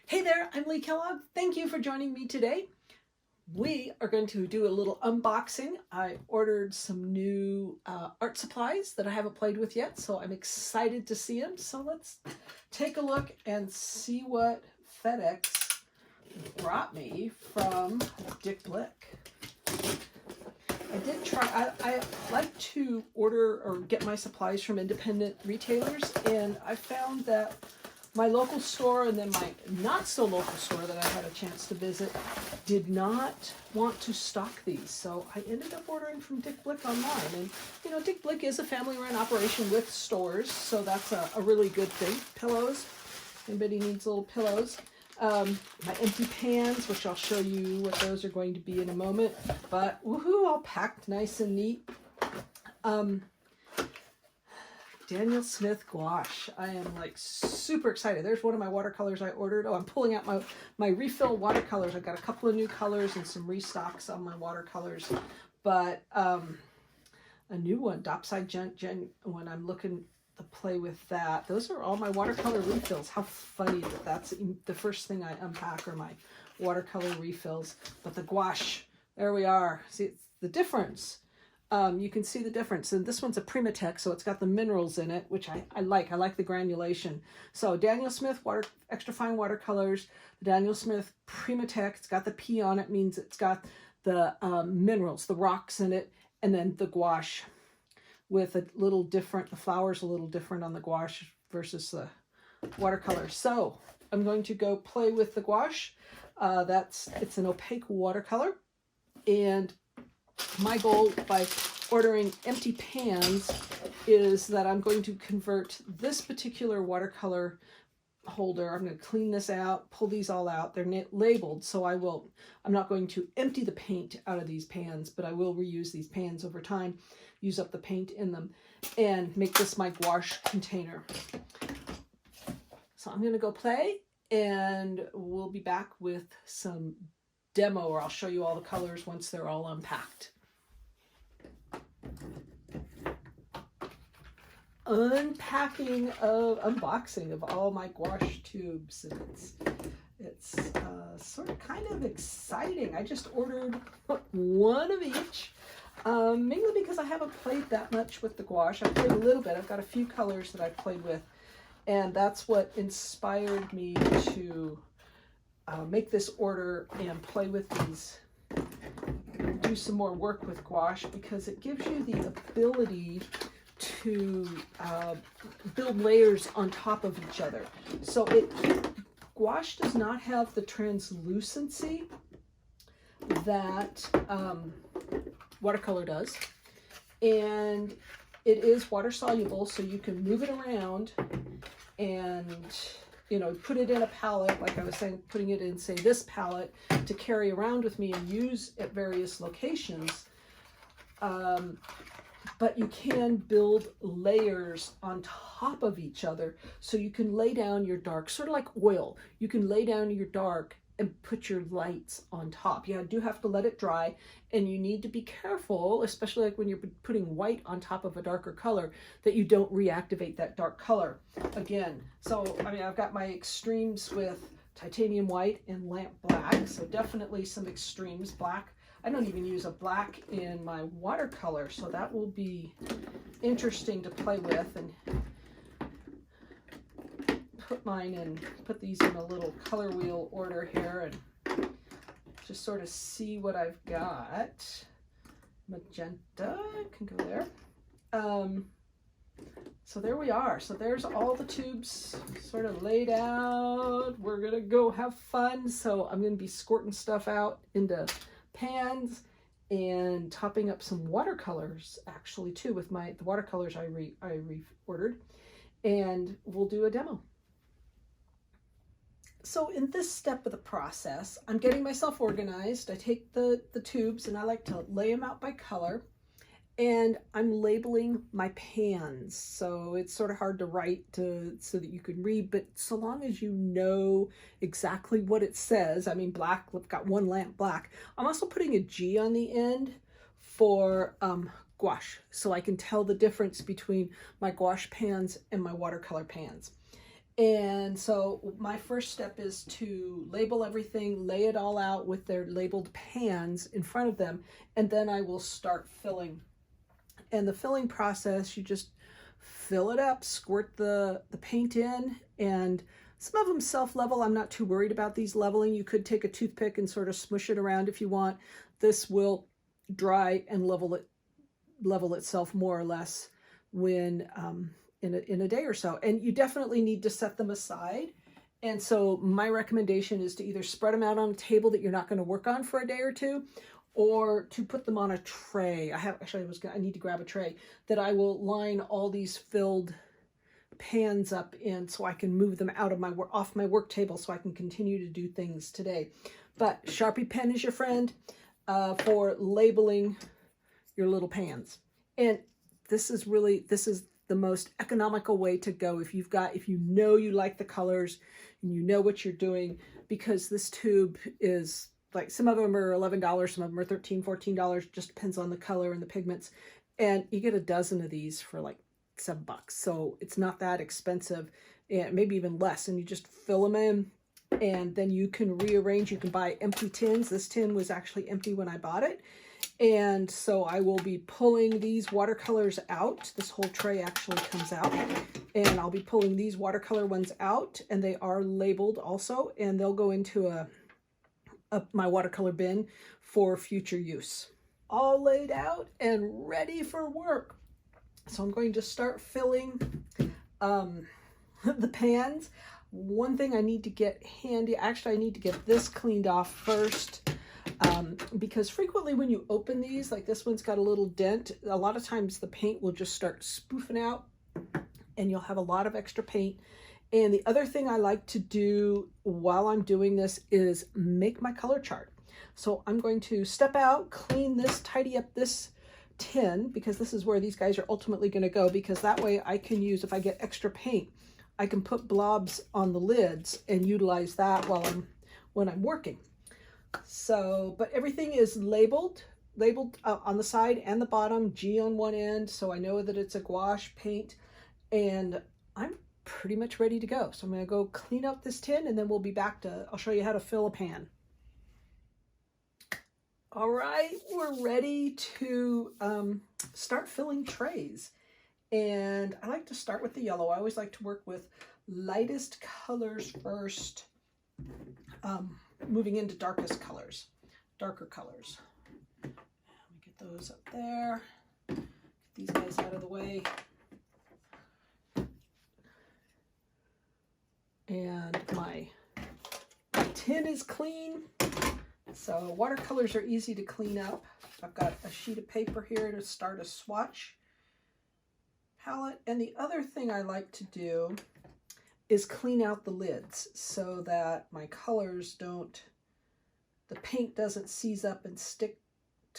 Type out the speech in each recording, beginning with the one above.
Hey there, I'm Lee Kellogg. Thank you for joining me today. We are going to do a little unboxing. I ordered some new art supplies that I haven't played with yet, so I'm excited to see them. So let's take a look and see what FedEx brought me from Dick Blick. I did try, I like to order or get my supplies from independent retailers, and I found that my local store and then my not so local store that I had a chance to visit did not want to stock these. So I ended up ordering from Dick Blick online. And you know, Dick Blick is a family run operation with stores, so that's a really good thing. Pillows, anybody needs little pillows. My empty pans, which I'll show you what those are going to be in a moment. But woohoo, all packed nice and neat. Daniel Smith gouache. I am like super excited. There's one of my watercolors I ordered. Oh, I'm pulling out my refill watercolors. I've got a couple of new colors and some restocks on my watercolors. But a new one, Dopside Gen, when I'm looking to play with that. Those are all my watercolor refills. How funny that that's the first thing I unpack are my watercolor refills. But the gouache, there we are. See, it's the difference. You can see the difference, and this one's a Primatech, so it's got the minerals in it, which I like. I like the granulation. So Daniel Smith extra fine watercolors, the Daniel Smith Primatech. It's got the P on it, means it's got the minerals, the rocks in it, and then the gouache with a little different. The flower's a little different on the gouache versus the watercolor. So I'm going to go play with the gouache. It's an opaque watercolor, and my goal by ordering empty pans is that I'm going to convert this particular watercolor holder. I'm going to clean this out, pull these all out. They're labeled, so I'm not going to empty the paint out of these pans, but I will reuse these pans over time, use up the paint in them, and make this my gouache container. So I'm going to go play, and we'll be back with some demo, or I'll show you all the colors once they're all unpacked. Unboxing of all my gouache tubes, and it's sort of kind of exciting. I just ordered one of each, mainly because I haven't played that much with the gouache. I've played a little bit. I've got a few colors that I've played with, and that's what inspired me to make this order and play with these, do some more work with gouache, because it gives you the ability to build layers on top of each other. So gouache does not have the translucency that watercolor does, and it is water soluble, so you can move it around and put it in a palette, like I was saying, putting it in, say, this palette to carry around with me and use at various locations. But you can build layers on top of each other, so you can lay down your dark, sort of like oil. You can lay down your dark and put your lights on top. You do have to let it dry, and you need to be careful, especially like when you're putting white on top of a darker color, that you don't reactivate that dark color again. So, I mean, I've got my extremes with titanium white and lamp black, so definitely some extremes. Black, I don't even use a black in my watercolor, so that will be interesting to play with, and put these in a little color wheel order here and just sort of see what I've got. Magenta can go there. So there we are. So there's all the tubes sort of laid out. We're gonna go have fun. So I'm gonna be squirting stuff out into pans and topping up some watercolors actually too with the watercolors I re-ordered, and we'll do a demo. So in this step of the process, I'm getting myself organized. I take the tubes and I like to lay them out by color, and I'm labeling my pans. So it's sort of hard to write so that you can read, but so long as you know exactly what it says. I mean, black, we've got one lamp black. I'm also putting a G on the end for gouache, so I can tell the difference between my gouache pans and my watercolor pans. And so my first step is to label everything, lay it all out with their labeled pans in front of them, and then I will start filling. And the filling process, you just fill it up, squirt the paint in, and some of them self-level. I'm not too worried about these leveling. You could take a toothpick and sort of smush it around if you want. This will dry and level itself more or less when in a day or so. And you definitely need to set them aside. And so my recommendation is to either spread them out on a table that you're not going to work on for a day or two, or to put them on a tray. I need to grab a tray that I will line all these filled pans up in, so I can move them out of off my work table, so I can continue to do things today. But Sharpie pen is your friend for labeling your little pans. And this is the most economical way to go if you know you like the colors and you know what you're doing, because this tube is like, some of them are $11, some of them are $13, $14, just depends on the color and the pigments. And you get a dozen of these for like $7. So it's not that expensive, and maybe even less. And you just fill them in, and then you can rearrange. You can buy empty tins. This tin was actually empty when I bought it. And so I will be pulling these watercolors out. This whole tray actually comes out, and I'll be pulling these watercolor ones out, and they are labeled also, and they'll go into my watercolor bin for future use. All laid out and ready for work. So I'm going to start filling the pans. One thing I need to get handy, actually I need to get this cleaned off first, because frequently when you open these, like this one's got a little dent, a lot of times the paint will just start spoofing out and you'll have a lot of extra paint. And the other thing I like to do while I'm doing this is make my color chart. So I'm going to step out, clean this, tidy up this tin, because this is where these guys are ultimately going to go, because that way I can use, if I get extra paint, I can put blobs on the lids and utilize that when I'm working. So, but everything is labeled on the side and the bottom, G on one end, so I know that it's a gouache paint, and I'm pretty much ready to go. So I'm going to go clean up this tin, and then we'll be back I'll show you how to fill a pan. All right, we're ready to start filling trays. And I like to start with the yellow. I always like to work with lightest colors first, moving into darker colors. Let me get those up there. Get these guys out of the way. And my tin is clean. So watercolors are easy to clean up. I've got a sheet of paper here to start a swatch palette. And the other thing I like to do is clean out the lids so that my colors the paint doesn't seize up and stick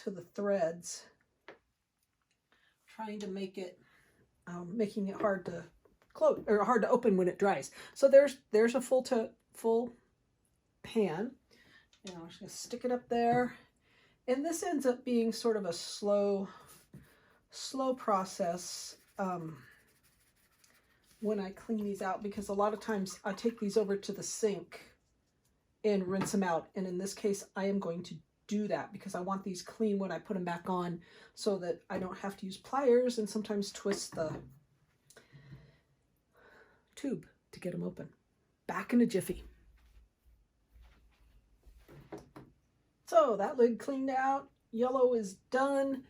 to the threads. Trying to make it, making it hard to close or hard to open when it dries. So there's a full pan. And I'm just going to stick it up there. And this ends up being sort of a slow process when I clean these out, because a lot of times I take these over to the sink and rinse them out. And in this case, I am going to do that because I want these clean when I put them back on, so that I don't have to use pliers and sometimes twist the tube to get them open. Back in a jiffy. So that lid cleaned out, yellow is done,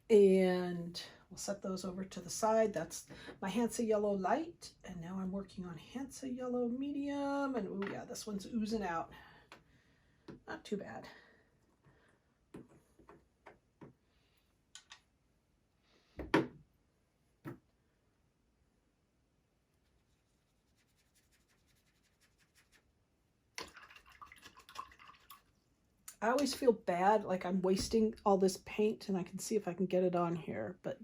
and we'll set those over to the side. That's my Hansa Yellow Light, and now I'm working on Hansa Yellow Medium, and oh yeah, this one's oozing out. Not too bad. I always feel bad, like I'm wasting all this paint, and I can see if I can get it on here, but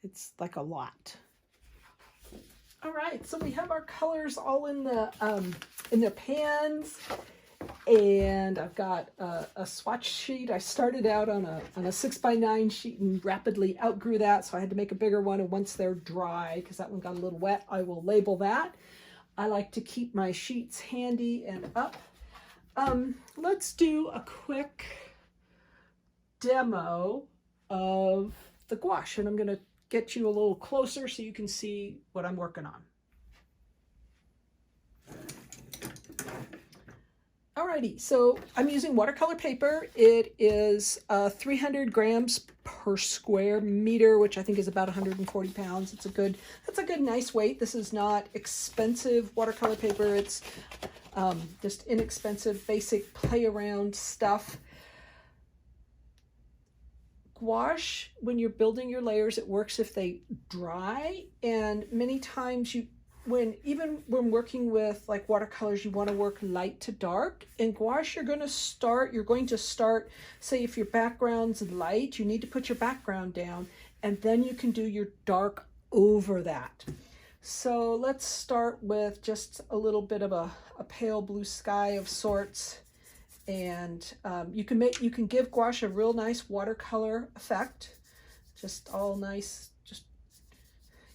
it's like a lot. All right, so we have our colors all in their pans, And I've got a swatch sheet. I started out on a 6x9 sheet and rapidly outgrew that, so I had to make a bigger one. And once they're dry, because that one got a little wet, I will label that. I like to keep my sheets handy and up. Let's do a quick demo of the gouache, and I'm going to get you a little closer so you can see what I'm working on. Alrighty, so I'm using watercolor paper. It is 300 grams per square meter, which I think is about 140 pounds. That's a good nice weight. This is not expensive watercolor paper. It's just inexpensive, basic play around stuff. Gouache, when you're building your layers, it works if they dry, and many times even when working with like watercolors, you want to work light to dark. In gouache, you're going to start, say if your background's light, you need to put your background down, and then you can do your dark over that. So let's start with just a little bit of a pale blue sky of sorts. And you can give gouache a real nice watercolor effect. Just all nice, just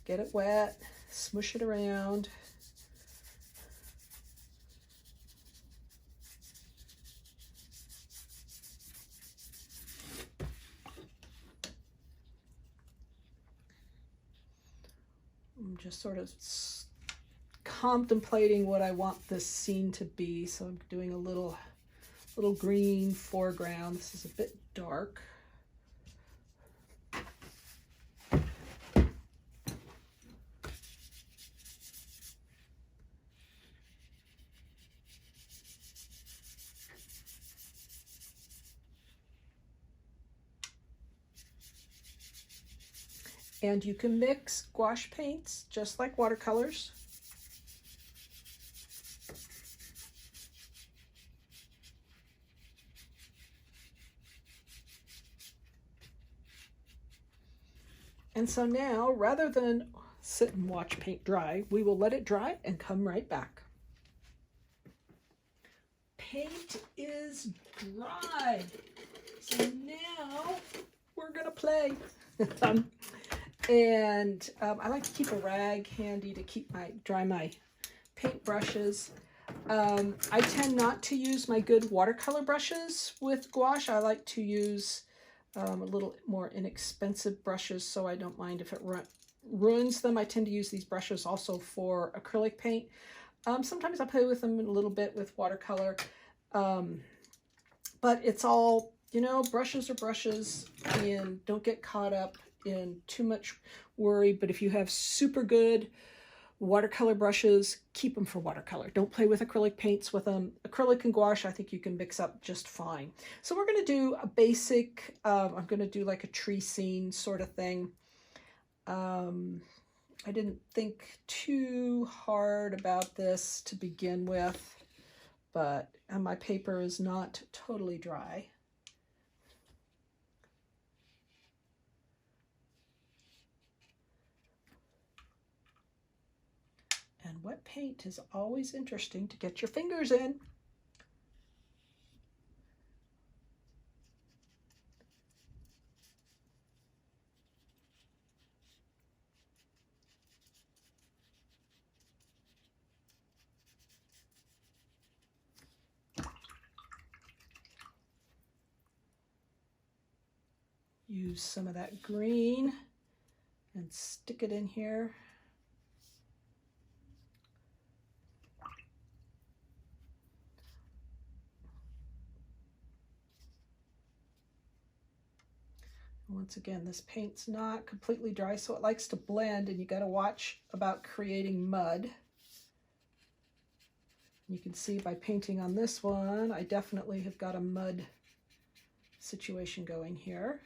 get it wet, smush it around. I'm just sort of contemplating what I want this scene to be, so I'm doing a little green foreground. This is a bit dark. And you can mix gouache paints just like watercolors. And so now, rather than sit and watch paint dry, we will let it dry and come right back. Paint is dry. So now we're gonna play. I like to keep a rag handy to dry my paint brushes. I tend not to use my good watercolor brushes with gouache. I like to use a little more inexpensive brushes, so I don't mind if it ruins them. I tend to use these brushes also for acrylic paint. Sometimes I play with them a little bit with watercolor, but it's all, brushes are brushes, and don't get caught up in too much worry. But if you have super good watercolor brushes, keep them for watercolor. Don't play with acrylic paints with them. Acrylic and gouache, I think you can mix up just fine. So we're going to do a basic, I'm going to do like a tree scene sort of thing. I didn't think too hard about this to begin with, but my paper is not totally dry. And wet paint is always interesting to get your fingers in. Use some of that green and stick it in here. Once again, this paint's not completely dry, so it likes to blend, and you got to watch about creating mud. You can see by painting on this one, I definitely have got a mud situation going here.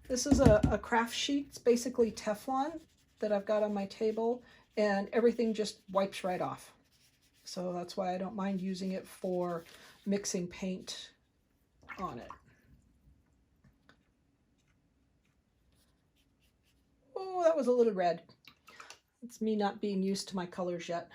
This is a craft sheet. It's basically Teflon that I've got on my table, and everything just wipes right off. So that's why I don't mind using it for mixing paint on it. Oh, that was a little red. It's me not being used to my colors yet.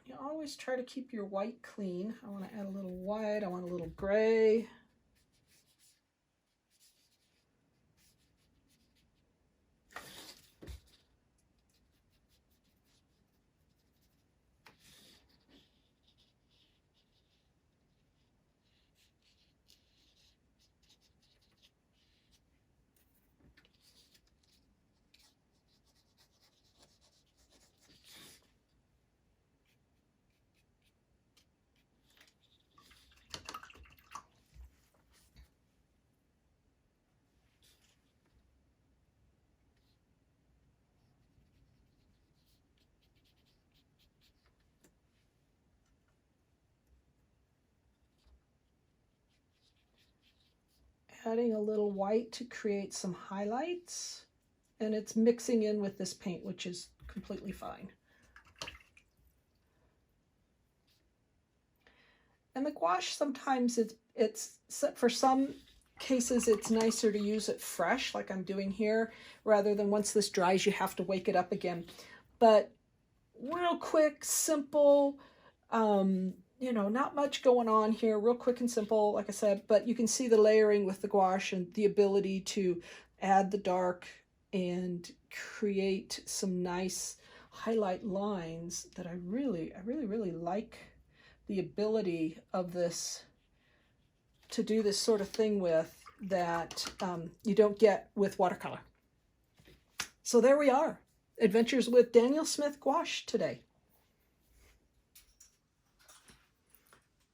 You always try to keep your white clean. I want to add a little white. I want a little gray. Adding a little white to create some highlights, and it's mixing in with this paint, which is completely fine. And the gouache, sometimes it's for some cases it's nicer to use it fresh, like I'm doing here, rather than once this dries you have to wake it up again. But real quick, simple, you know, not much going on here, real quick and simple, like I said, but you can see the layering with the gouache and the ability to add the dark and create some nice highlight lines that I really like the ability of this to do this sort of thing with that you don't get with watercolor. So there we are, Adventures with Daniel Smith Gouache today.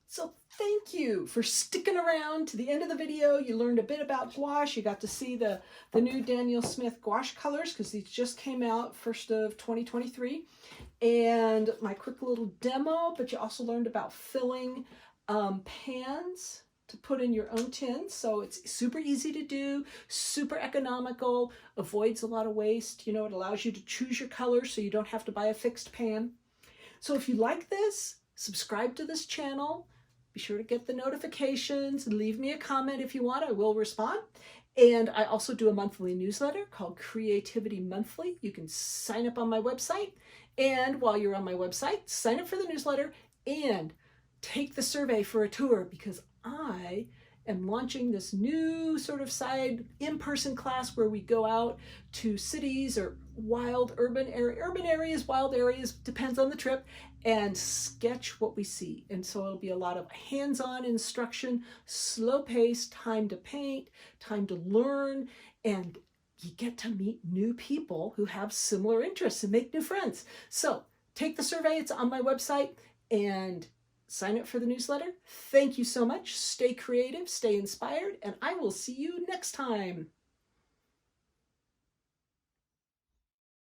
So thank you for sticking around to the end of the video. You learned a bit about gouache. You got to see the new Daniel Smith gouache colors because these just came out 1st of 2023. And my quick little demo, but you also learned about filling pans to put in your own tins. So it's super easy to do, super economical, avoids a lot of waste. You know, it allows you to choose your colors so you don't have to buy a fixed pan. So if you like this, subscribe to this channel. Be sure to get the notifications and leave me a comment if you want. I will respond. And I also do a monthly newsletter called Creativity Monthly. You can sign up on my website. And while you're on my website, sign up for the newsletter and take the survey for a tour, because I am launching this new sort of side in-person class where we go out to cities or wild urban areas, wild areas, depends on the trip, and sketch what we see. And so it'll be a lot of hands-on instruction, slow pace, time to paint, time to learn, and you get to meet new people who have similar interests and make new friends. So take the survey, it's on my website, and sign up for the newsletter. Thank you so much. Stay creative, stay inspired, and I will see you next time.